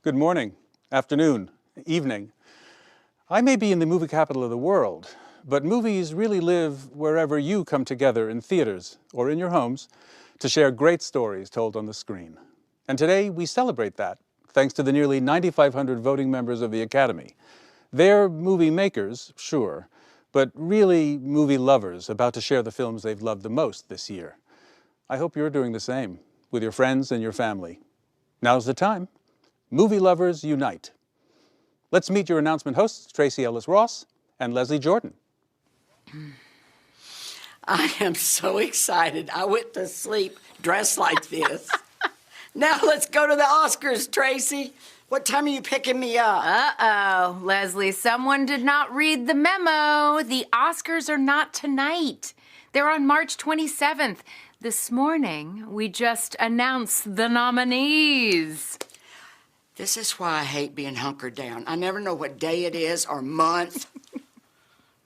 Good morning, afternoon, evening. I may be in the movie capital of the world, but movies really live wherever you come together in theaters or in your homes to share great stories told on the screen. And today we celebrate that, thanks to the nearly 9,500 voting members of the Academy. They're movie makers, sure, but really movie lovers about to share the films they've loved the most this year. I hope you're doing the same with your friends and your family. Now's the time. Movie lovers unite. Let's meet your announcement hosts, Tracy Ellis-Ross and Leslie Jordan. I am so excited. I went to sleep dressed like this. Now let's go to the Oscars, Tracy. What time are you picking me up? Uh-oh, Leslie, someone did not read the memo. The Oscars are not tonight. They're on March 27th. This morning, we just announced the nominees. This is why I hate being hunkered down. I never know what day it is or month.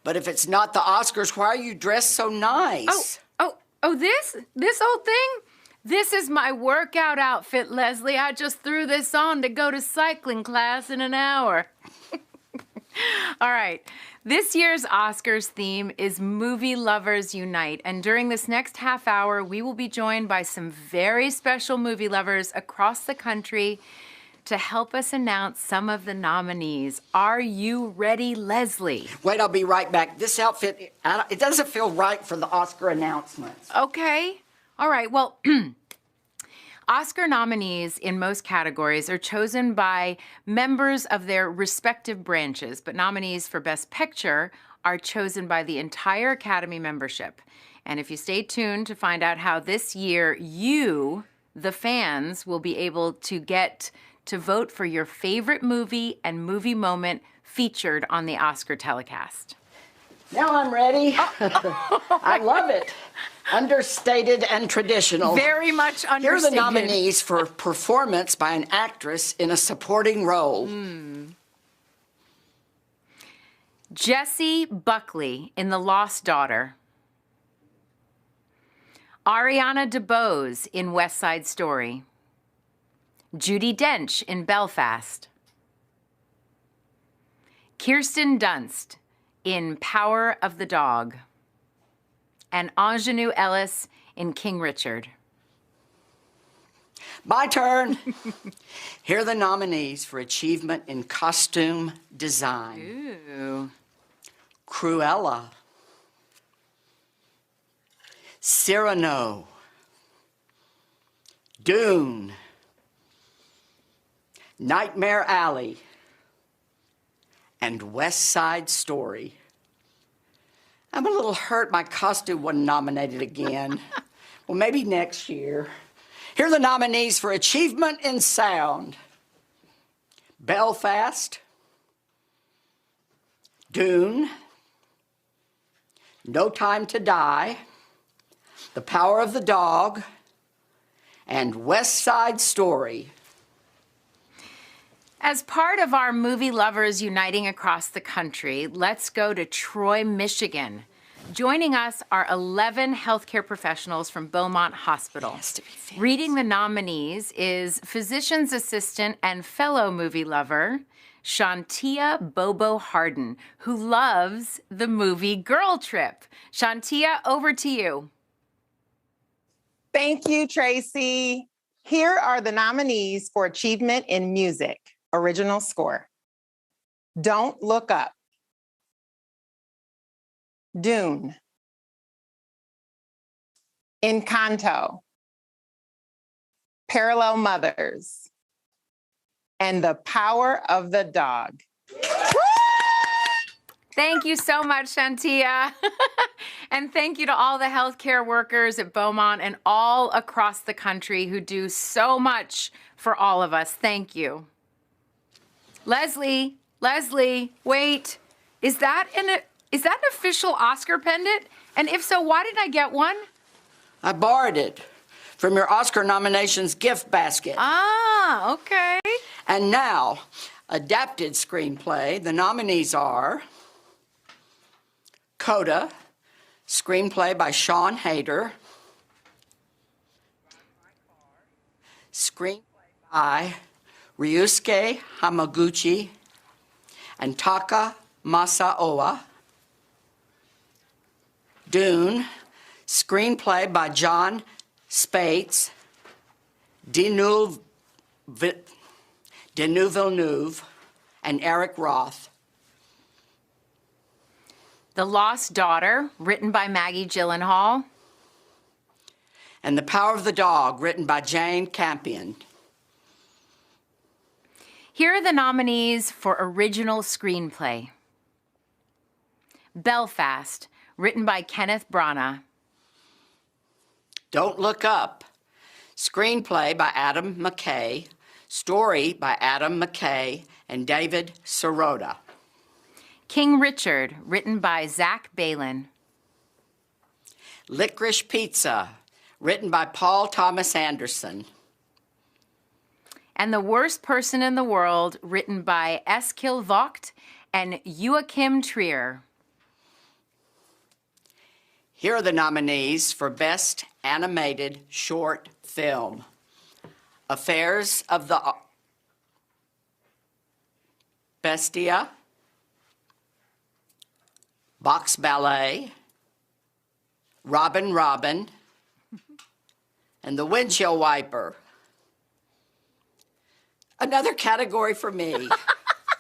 But if it's not the Oscars, why are you dressed so nice? This old thing? This is my workout outfit, Leslie. I just threw this on to go to cycling class in an hour. All right. This year's Oscars theme is Movie Lovers Unite, and during this next half hour, we will be joined by some very special movie lovers across the country to help us announce some of the nominees. Are you ready, Leslie? Wait, I'll be right back. This outfit, it doesn't feel right for the Oscar announcements. Okay. All right. Well, Oscar nominees in most categories are chosen by members of their respective branches, but nominees for Best Picture are chosen by the entire Academy membership. And if you stay tuned to find out how this year you, the fans, will be able to get to vote for your favorite movie and movie moment featured on the Oscar telecast. Now I'm ready. I love it. Understated and traditional. Very much understated. Here are the nominees for performance by an actress in a supporting role. Jessie Buckley in The Lost Daughter. Ariana DeBose in West Side Story. Judi Dench in Belfast. Kirsten Dunst in Power of the Dog. And Ingenue Ellis in King Richard. My turn. Here are the nominees for achievement in costume design. Ooh. Cruella. Cyrano. Dune. Nightmare Alley. And West Side Story. I'm a little hurt my costume wasn't nominated again. Well, maybe next year. Here are the nominees for achievement in sound. Belfast. Dune. No Time to Die. The Power of the Dog. And West Side Story. As part of our movie lovers uniting across the country, let's go to Troy, Michigan. Joining us are 11 healthcare professionals from Beaumont Hospital. Reading the nominees is physician's assistant and fellow movie lover, Shantia Bobo Harden, who loves the movie Girl Trip. Shantia, over to you. Thank you, Tracy. Here are the nominees for achievement in music. Original score. Don't Look Up. Dune. Encanto. Parallel Mothers. And The Power of the Dog. Thank you so much, Shantia. And thank you to all the healthcare workers at Beaumont and all across the country who do so much for all of us. Thank you. Leslie, wait. Is that an official Oscar pendant? And if so, why didn't I get one? I borrowed it from your Oscar nominations gift basket. Ah, okay. And now, adapted screenplay. The nominees are Coda, screenplay by Sean Hayter. Screenplay by Ryusuke Hamaguchi and Taka Masaoka. Dune, screenplay by John Spates, Denis Villeneuve, and Eric Roth. The Lost Daughter, written by Maggie Gyllenhaal. And The Power of the Dog, written by Jane Campion. Here are the nominees for Original Screenplay. Belfast, written by Kenneth Branagh. Don't Look Up, screenplay by Adam McKay, story by Adam McKay and David Sirota. King Richard, written by Zach Balin. Licorice Pizza, written by Paul Thomas Anderson. And The Worst Person in the World, written by Eskil Vogt and Joachim Trier. Here are the nominees for Best Animated Short Film. Affairs of the Bestia, Box Ballet, Robin Robin, and The Windshield Wiper. Another category for me.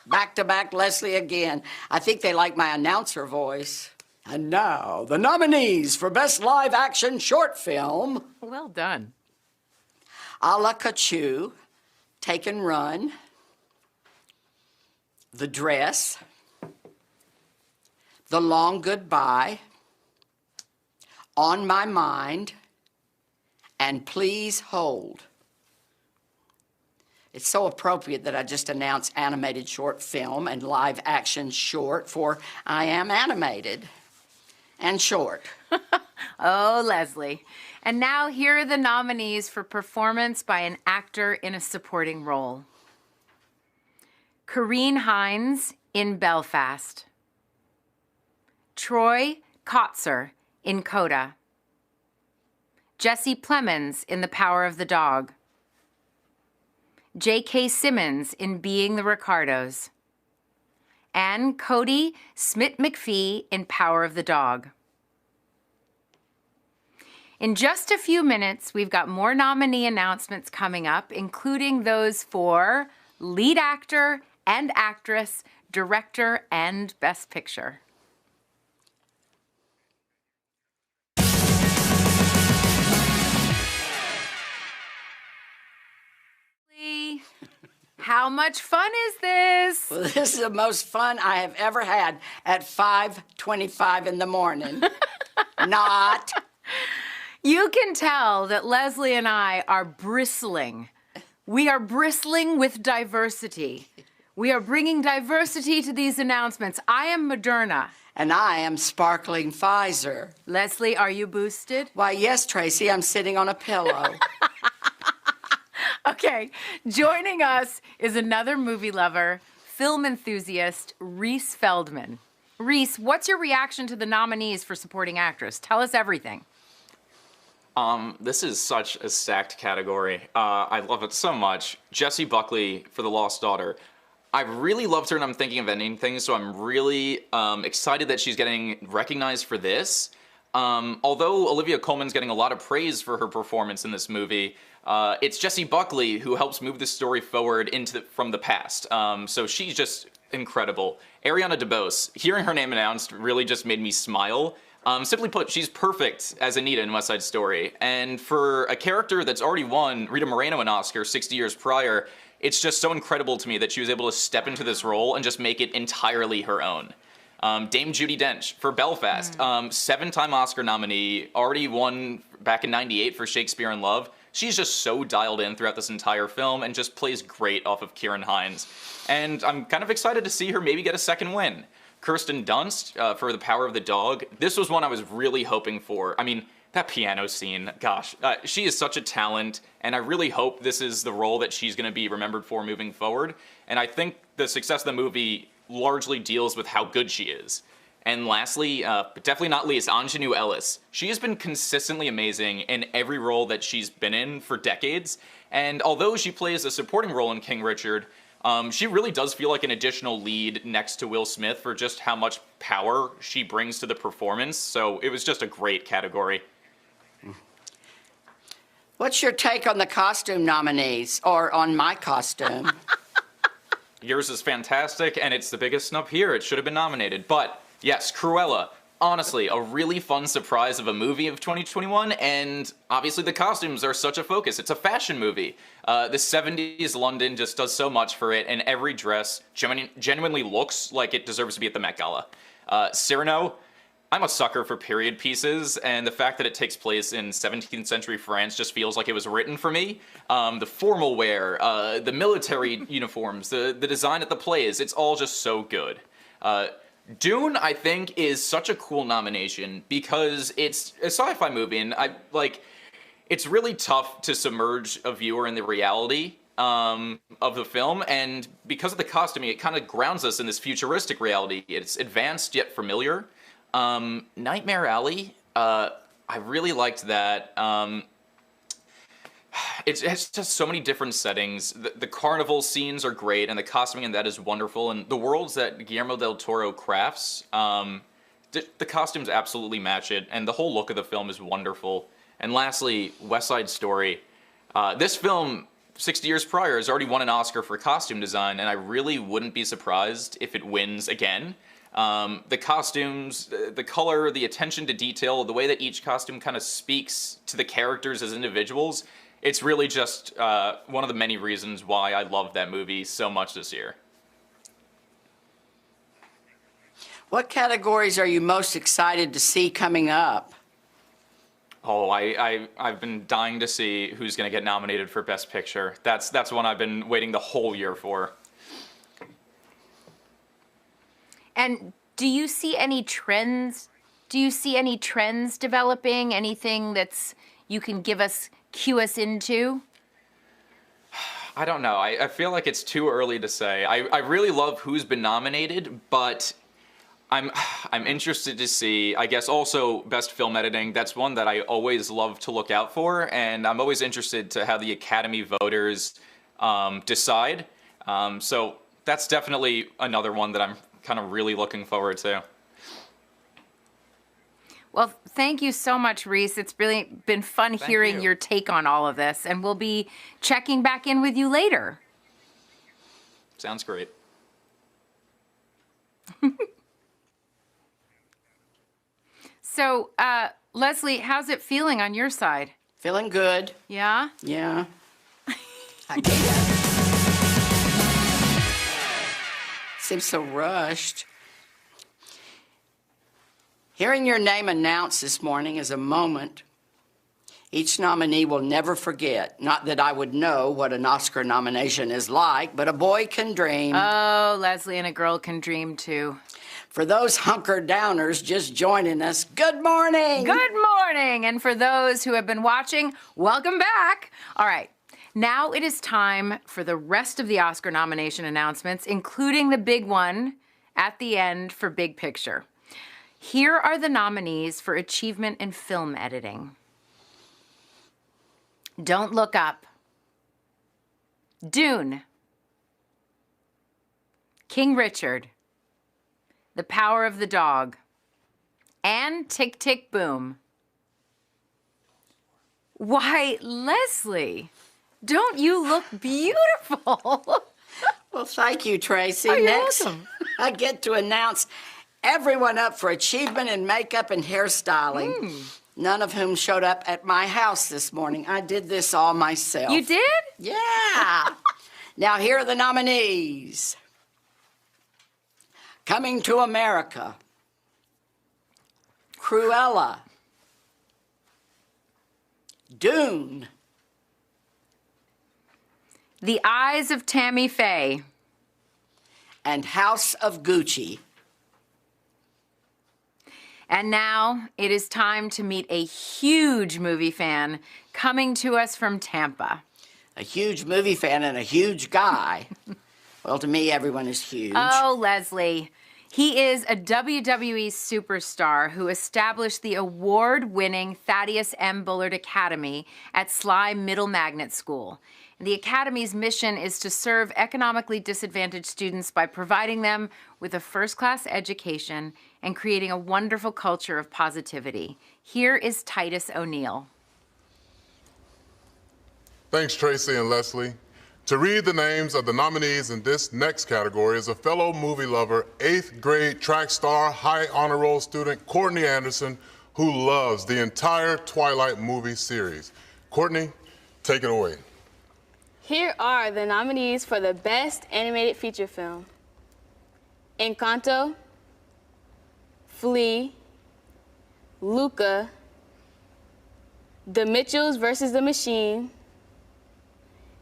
Back to back Leslie again. I think they like my announcer voice. And now, the nominees for Best Live Action Short Film. Well done. A La Cachu, Take and Run, The Dress, The Long Goodbye, On My Mind, and Please Hold. It's so appropriate that I just announced animated short film and live action short for I Am Animated and Short. Oh, Leslie. And now here are the nominees for performance by an actor in a supporting role. Corinne Hines in Belfast. Troy Kotzer in Coda. Jesse Plemons in The Power of the Dog. J.K. Simmons in Being the Ricardos. And Cody Smith-McPhee in Power of the Dog. In just a few minutes, we've got more nominee announcements coming up, including those for lead actor and actress, director, and Best Picture. How much fun is this? Well, this is the most fun I have ever had at 5:25 in the morning. Not. You can tell that Leslie and I are bristling. We are bristling with diversity. We are bringing diversity to these announcements. I am Moderna. And I am sparkling Pfizer. Leslie, are you boosted? Why, yes, Tracy, I'm sitting on a pillow. Okay, joining us is another movie lover, film enthusiast, Reese Feldman. Reese, what's your reaction to the nominees for supporting actress? Tell us everything. This is such a stacked category. I love it so much. Jessie Buckley for The Lost Daughter. I really loved her and I'm thinking of ending things, so I'm really excited that she's getting recognized for this. Although Olivia Colman's getting a lot of praise for her performance in this movie, it's Jessie Buckley who helps move the story forward from the past. So she's just incredible. Ariana DeBose, hearing her name announced really just made me smile. Simply put, she's perfect as Anita in West Side Story. And for a character that's already won Rita Moreno an Oscar 60 years prior, it's just so incredible to me that she was able to step into this role and just make it entirely her own. Dame Judi Dench for Belfast, 7-time Oscar nominee, already won back in '98 for Shakespeare in Love. She's just so dialed in throughout this entire film and just plays great off of Kieran Hines. And I'm kind of excited to see her maybe get a second win. Kirsten Dunst for The Power of the Dog. This was one I was really hoping for. I mean, that piano scene, gosh, she is such a talent, and I really hope this is the role that she's going to be remembered for moving forward. And I think the success of the movie largely deals with how good she is. And lastly, but definitely not least, Ingenue Ellis. She has been consistently amazing in every role that she's been in for decades. And although she plays a supporting role in King Richard, she really does feel like an additional lead next to Will Smith for just how much power she brings to the performance. So it was just a great category. What's your take on the costume nominees, or on my costume? Yours is fantastic, and it's the biggest snub here. It should have been nominated. But yes, Cruella. Honestly, a really fun surprise of a movie of 2021, and obviously the costumes are such a focus. It's a fashion movie. The 70s London just does so much for it, and every dress genuinely looks like it deserves to be at the Met Gala. Cyrano, I'm a sucker for period pieces, and the fact that it takes place in 17th century France just feels like it was written for me. The formal wear, the military uniforms, the design at the plays, it's all just so good. Dune, I think, is such a cool nomination because it's a sci-fi movie, and it's really tough to submerge a viewer in the reality of the film, and because of the costuming, it kind of grounds us in this futuristic reality. It's advanced yet familiar. Nightmare Alley, I really liked that. It's just so many different settings. The carnival scenes are great, and the costuming in that is wonderful. And the worlds that Guillermo del Toro crafts, the costumes absolutely match it, and the whole look of the film is wonderful. And lastly, West Side Story. This film, 60 years prior, has already won an Oscar for costume design, and I really wouldn't be surprised if it wins again. The costumes, the color, the attention to detail, the way that each costume kind of speaks to the characters as individuals, it's really just one of the many reasons why I love that movie so much this year. What categories are you most excited to see coming up? Oh, I've been dying to see who's going to get nominated for Best Picture. That's one I've been waiting the whole year for. And do you see any trends? Do you see any trends developing? Anything that's you can cue us into? I don't know. I feel like it's too early to say. I really love who's been nominated, but I'm interested to see, I guess, also Best Film Editing. That's one that I always love to look out for, and I'm always interested to how the Academy voters decide. So that's definitely another one that I'm kind of really looking forward to. Well, thank you so much, Reese. It's really been fun hearing your take on all of this, and we'll be checking back in with you later. Sounds great. So, Leslie, how's it feeling on your side? Feeling good. Yeah? Yeah. I guess. Seems so rushed. Hearing your name announced this morning is a moment each nominee will never forget. Not that I would know what an Oscar nomination is like, but a boy can dream. Oh, Leslie, and a girl can dream too. For those hunker-downers just joining us, good morning. Good morning. And for those who have been watching, welcome back. All right. Now it is time for the rest of the Oscar nomination announcements, including the big one at the end for Big Picture. Here are the nominees for Achievement in Film Editing. Don't Look Up, Dune, King Richard, The Power of the Dog, and Tick, Tick, Boom. Why, Leslie, don't you look beautiful? Well, thank you, Tracy. Oh, you're Next, welcome. I get to announce everyone up for achievement in makeup and hairstyling, none of whom showed up at my house this morning. I did this all myself. You did? Yeah. Now, here are the nominees. Coming to America, Cruella, Dune, The Eyes of Tammy Faye, and House of Gucci. And now it is time to meet a huge movie fan coming to us from Tampa. A huge movie fan and a huge guy. Well, to me, everyone is huge. Oh, Leslie, He is a WWE superstar who established the award-winning Thaddeus M. Bullard Academy at Sly Middle Magnet School. The Academy's mission is to serve economically disadvantaged students by providing them with a first-class education and creating a wonderful culture of positivity. Here is Titus O'Neill. Thanks, Tracy and Leslie. To read the names of the nominees in this next category is a fellow movie lover, 8th grade track star, high honor roll student, Courtney Anderson, who loves the entire Twilight movie series. Courtney, take it away. Here are the nominees for the Best Animated Feature Film: Encanto, Flea, Luca, The Mitchells vs. the Machine,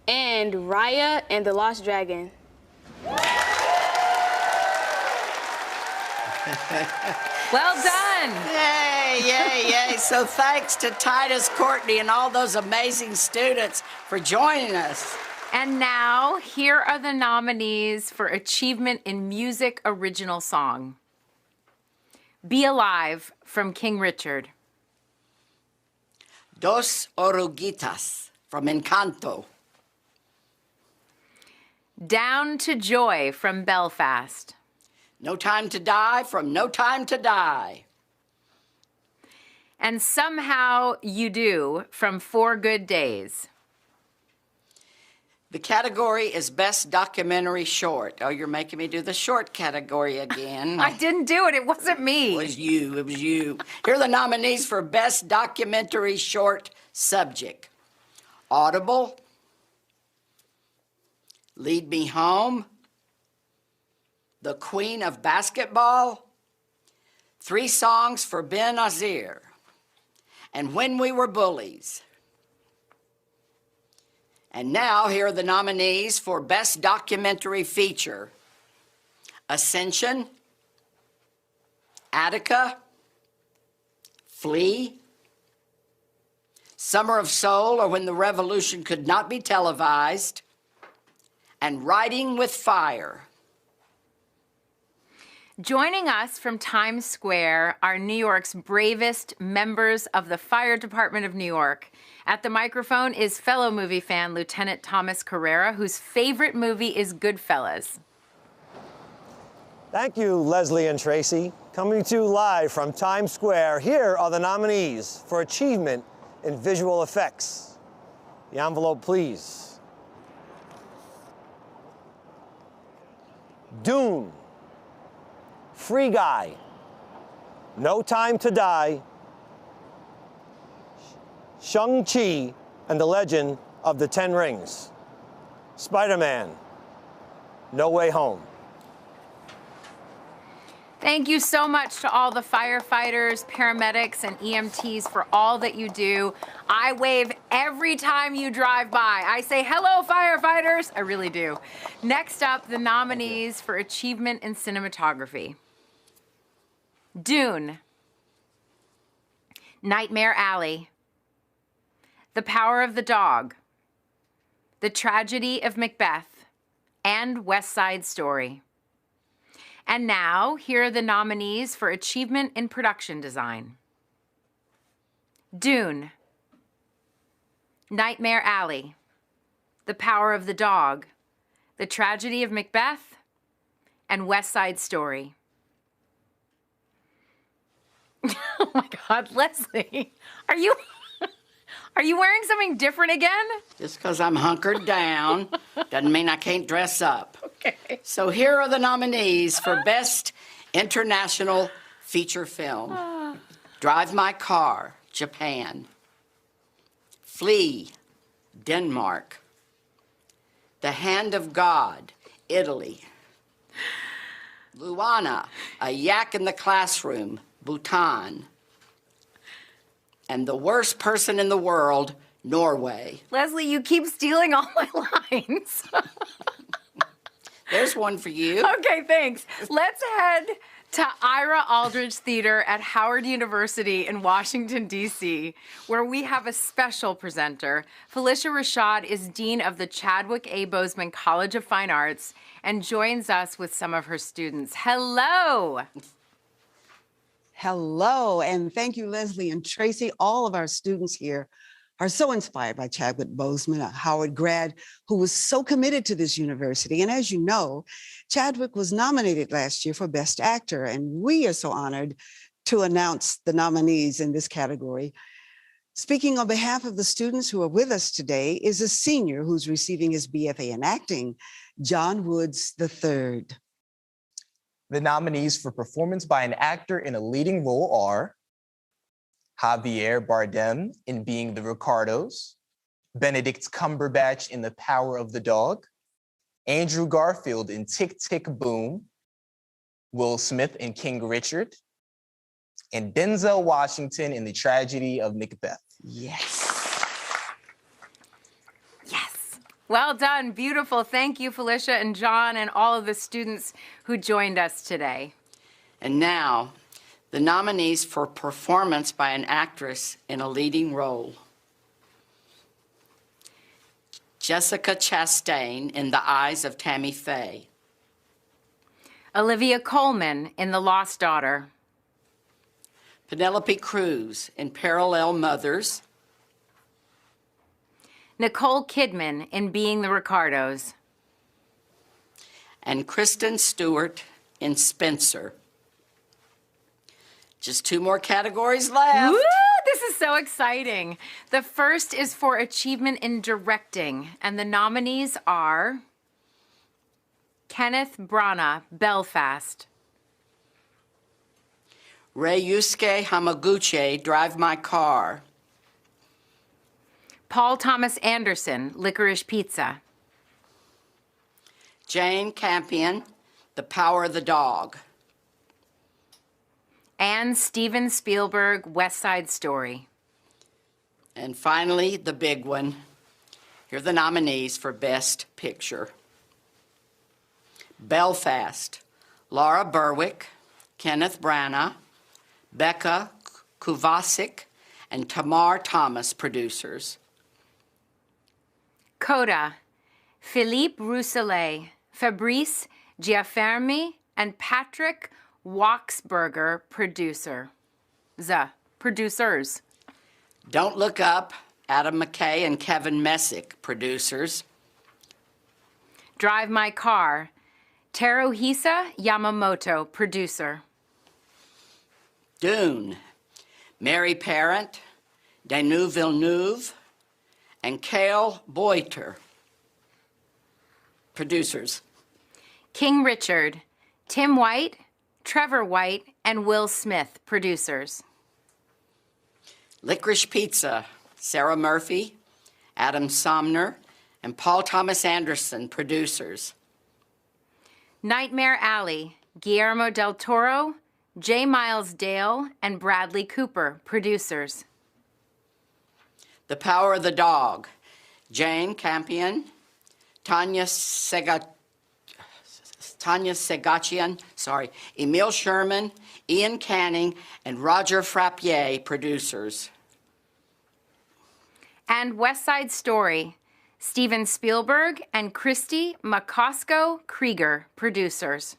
and Raya and the Lost Dragon. Well done. Yay, yay, yay. So thanks to Titus, Courtney, and all those amazing students for joining us. And now, here are the nominees for Achievement in Music Original Song. Be Alive from King Richard. Dos Oruguitas from Encanto. Down to Joy from Belfast. No Time to Die from No Time to Die. And Somehow You Do from 4 Good Days. The category is Best Documentary Short. Oh, you're making me do the short category again. I didn't do it. It wasn't me. It was you. It was you. Here are the nominees for Best Documentary Short Subject: Audible, Lead Me Home, The Queen of Basketball, 3 Songs for Ben Azir, and When We Were Bullies. And now, here are the nominees for Best Documentary Feature: Ascension, Attica, Flea, Summer of Soul, or When the Revolution Could Not Be Televised, and Riding with Fire. Joining us from Times Square are New York's bravest members of the Fire Department of New York. At the microphone is fellow movie fan Lieutenant Thomas Carrera, whose favorite movie is Goodfellas. Thank you, Leslie and Tracy. Coming to you live from Times Square, here are the nominees for Achievement in Visual Effects. The envelope, please. Dune, Free Guy, No Time to Die, Shang-Chi and the Legend of the Ten Rings, Spider-Man, No Way Home. Thank you so much to all the firefighters, paramedics, and EMTs for all that you do. I wave every time you drive by. I say, hello, firefighters. I really do. Next up, the nominees for Achievement in Cinematography. Dune, Nightmare Alley, The Power of the Dog, The Tragedy of Macbeth, and West Side Story. And now, here are the nominees for Achievement in Production Design. Dune, Nightmare Alley, The Power of the Dog, The Tragedy of Macbeth, and West Side Story. Oh my God, Leslie, are you wearing something different again? Just because I'm hunkered down doesn't mean I can't dress up. Okay. So here are the nominees for Best International Feature Film. Drive My Car, Japan. Flea, Denmark. The Hand of God, Italy. Luana, A Yak in the Classroom, Bhutan. And The Worst Person in the World, Norway. Leslie, you keep stealing all my lines. There's one for you. Okay, thanks. Let's head to Ira Aldridge Theater at Howard University in Washington, D.C., where we have a special presenter. Felicia Rashad is Dean of the Chadwick A. Boseman College of Fine Arts and joins us with some of her students. Hello. Hello, and thank you, Leslie and Tracy. All of our students here are so inspired by Chadwick Boseman, a Howard grad who was so committed to this university. And as you know, Chadwick was nominated last year for Best Actor, and we are so honored to announce the nominees in this category. Speaking on behalf of the students who are with us today is a senior who's receiving his BFA in acting, John Woods III. The nominees for performance by an actor in a leading role are Javier Bardem in Being the Ricardos, Benedict Cumberbatch in The Power of the Dog, Andrew Garfield in Tick, Tick, Boom, Will Smith in King Richard, and Denzel Washington in The Tragedy of Macbeth. Yes. Yes. Well done. Beautiful. Thank you, Felicia and John and all of the students who joined us today. And now, the nominees for performance by an actress in a leading role. Jessica Chastain in The Eyes of Tammy Faye. Olivia Colman in The Lost Daughter. Penelope Cruz in Parallel Mothers. Nicole Kidman in Being the Ricardos. And Kristen Stewart in Spencer. Just 2 more categories left. Woo! This is so exciting. The first is for achievement in directing, and the nominees are Kenneth Branagh, Belfast. Ryusuke Hamaguchi, Drive My Car. Paul Thomas Anderson, Licorice Pizza. Jane Campion, The Power of the Dog. And Steven Spielberg, West Side Story. And finally, the big one. Here are the nominees for Best Picture. Belfast, Laura Berwick, Kenneth Branagh, Becca Kovacic, and Tamar Thomas, producers. Coda, Philippe Rousselet, Fabrice Giaffermi, and Patrick Waxberger, producers. Don't Look Up, Adam McKay and Kevin Messick, producers. Drive My Car, Teruhisa Yamamoto, producer. Dune, Mary Parent, Denis Villeneuve, and Cale Boiter, producers. King Richard, Tim White, Trevor White, and Will Smith, producers. Licorice Pizza, Sarah Murphy, Adam Somner, and Paul Thomas Anderson, producers. Nightmare Alley, Guillermo del Toro, J. Miles Dale, and Bradley Cooper, producers. The Power of the Dog, Jane Campion, Tanya Segachian, Emil Sherman, Ian Canning, and Roger Frappier, producers. And West Side Story, Steven Spielberg and Christy McCosco Krieger, producers.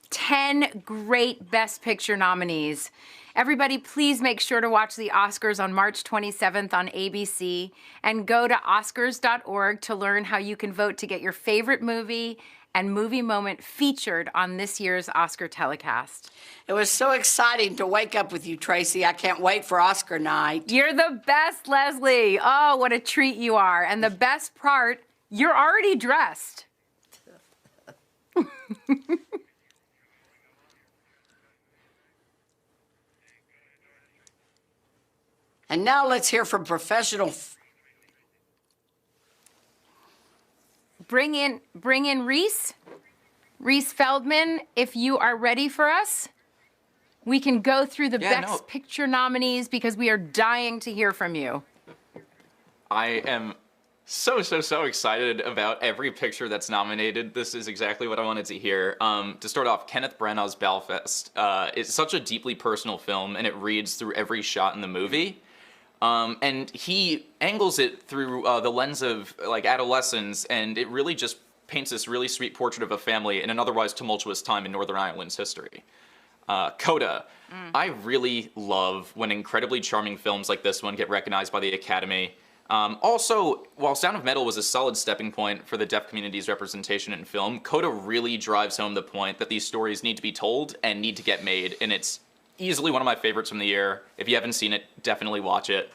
10 great Best Picture nominees. Everybody, please make sure to watch the Oscars on March 27th on ABC and go to oscars.org to learn how you can vote to get your favorite movie and movie moment featured on this year's Oscar telecast. It was so exciting to wake up with you, Tracy. I can't wait for Oscar night. You're the best, Leslie. Oh, what a treat you are. And the best part, you're already dressed. And now let's hear from professional. Bring in Reese Feldman, if you are ready for us. We can go through the Best Picture nominees because we are dying to hear from you. I am So excited about every picture that's nominated. This is exactly what I wanted to hear. To start off, Kenneth Branagh's Belfast. It's such a deeply personal film, and it reads through every shot in the movie. And he angles it through the lens of like adolescence, and it really just paints this really sweet portrait of a family in an otherwise tumultuous time in Northern Ireland's history. Coda. I really love when incredibly charming films like this one get recognized by the Academy. Also, while Sound of Metal was a solid stepping point for the deaf community's representation in film, Coda really drives home the point that these stories need to be told and need to get made, and it's easily one of my favorites from the year. If you haven't seen it, definitely watch it.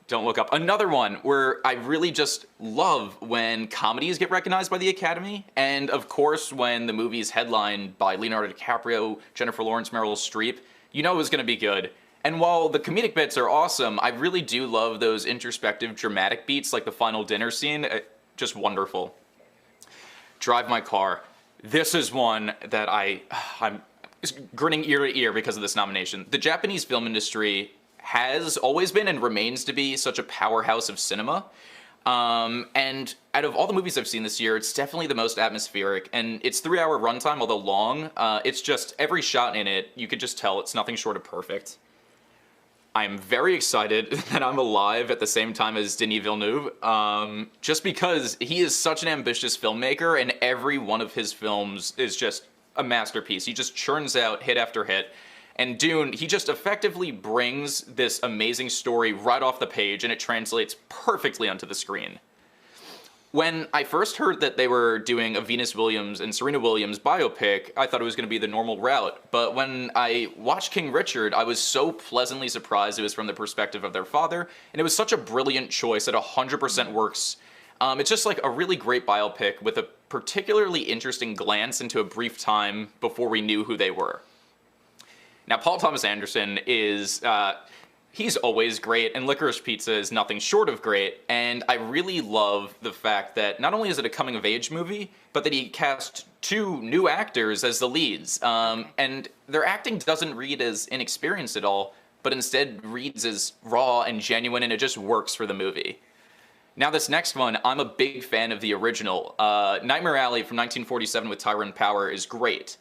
Don't Look Up. Another one where I really just love when comedies get recognized by the Academy, and of course when the movie's headlined by Leonardo DiCaprio, Jennifer Lawrence, Meryl Streep, you know it was going to be good. And while the comedic bits are awesome, I really do love those introspective, dramatic beats like the final dinner scene. Just wonderful. Drive My Car. This is one that I'm grinning ear to ear because of this nomination. The Japanese film industry has always been and remains to be such a powerhouse of cinema. And out of all the movies I've seen this year, it's definitely the most atmospheric, and its 3-hour runtime, although long, it's just every shot in it, you could just tell it's nothing short of perfect. I'm very excited that I'm alive at the same time as Denis Villeneuve, just because he is such an ambitious filmmaker, and every one of his films is just a masterpiece. He just churns out hit after hit. And Dune, he just effectively brings this amazing story right off the page, and it translates perfectly onto the screen. When I first heard that they were doing a Venus Williams and Serena Williams biopic, I thought it was going to be the normal route. But when I watched King Richard, I was so pleasantly surprised it was from the perspective of their father, and it was such a brilliant choice that 100% works. It's just like a really great biopic with a particularly interesting glance into a brief time before we knew who they were. Now, Paul Thomas Anderson is, he's always great, and Licorice Pizza is nothing short of great, and I really love the fact that not only is it a coming-of-age movie, but that he cast 2 new actors as the leads, and their acting doesn't read as inexperienced at all, but instead reads as raw and genuine, and it just works for the movie. Now this next one, I'm a big fan of the original. Nightmare Alley from 1947 with Tyrone Power is great.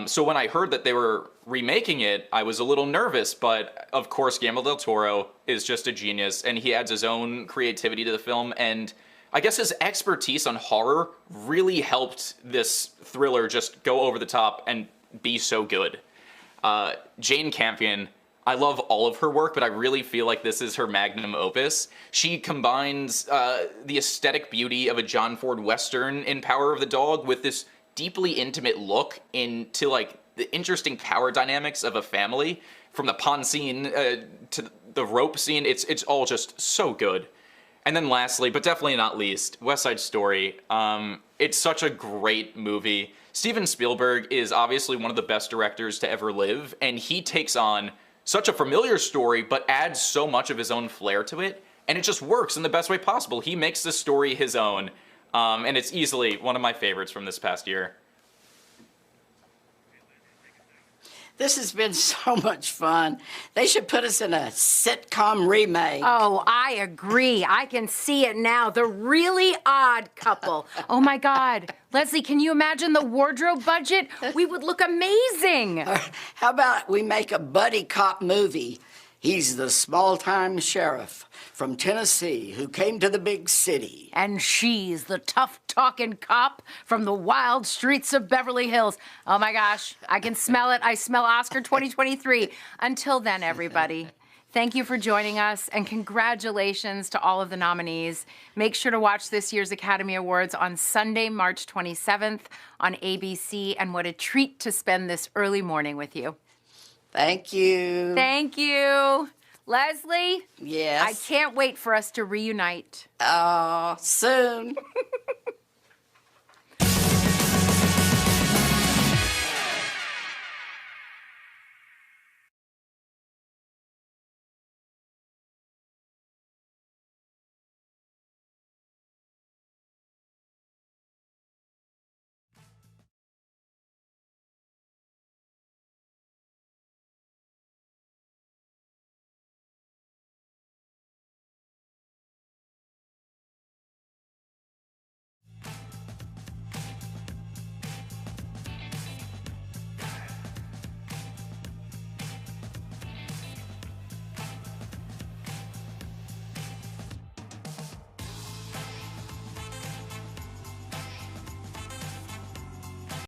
So when I heard that they were remaking it, I was a little nervous, but of course Guillermo del Toro is just a genius, and he adds his own creativity to the film, and I guess his expertise on horror really helped this thriller just go over the top and be so good. Jane Campion, I love all of her work, but I really feel like this is her magnum opus. She combines the aesthetic beauty of a John Ford Western in Power of the Dog with this deeply intimate look into like the interesting power dynamics of a family, from the pond scene to the rope scene. It's all just so good. And then lastly, but definitely not least, West Side Story. It's such a great movie. Steven Spielberg is obviously one of the best directors to ever live, and he takes on such a familiar story but adds so much of his own flair to it, and it just works in the best way possible. He makes the story his own. And it's easily one of my favorites from this past year. This has been so much fun. They should put us in a sitcom remake. Oh, I agree. I can see it now. The Really Odd Couple. Oh my God. Leslie, can you imagine the wardrobe budget? We would look amazing. How about we make a buddy cop movie? He's the small-time sheriff from Tennessee who came to the big city. And she's the tough-talking cop from the wild streets of Beverly Hills. Oh my gosh, I can smell it. I smell Oscar 2023. Until then, everybody, thank you for joining us, and congratulations to all of the nominees. Make sure to watch this year's Academy Awards on Sunday, March 27th on ABC, and what a treat to spend this early morning with you. Thank you. Thank you. Leslie? Yes? I can't wait for us to reunite. Oh, soon.